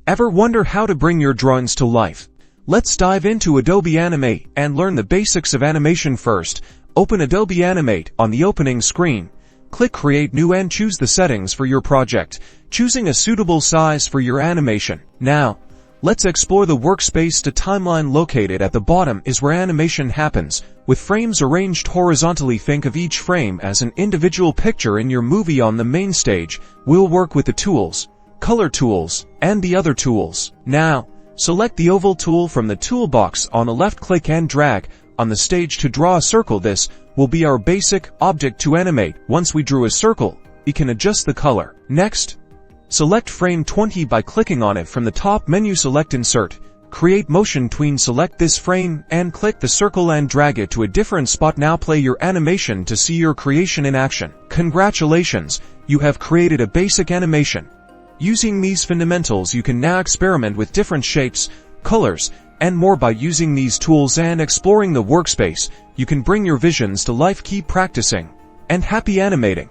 Ever wonder how to bring your drawings to life? Let's dive into Adobe Animate and learn the basics of animation first. Open Adobe Animate on the opening screen. Click Create New and choose the settings for your project, choosing a suitable size for your animation. Now, let's explore the Workspace. The timeline located at the bottom is where animation happens. With frames arranged horizontally, think of each frame as an individual picture in your movie. On the main stage, we'll work with the tools, color tools, and the other tools. Now, select the oval tool from the toolbox on the left, click and drag on the stage to draw a circle. This will be our basic object to animate. Once we drew a circle, we can adjust the color. Next, select frame 20 by clicking on it from the top menu. Select Insert, Create Motion Tween. Select this frame and click the circle and drag it to a different spot. Now play your animation to see your creation in action. Congratulations, you have created a basic animation. Using these fundamentals, you can now experiment with different shapes, colors, and more. By using these tools and exploring the Workspace, you can bring your visions to life. Keep practicing, and happy animating!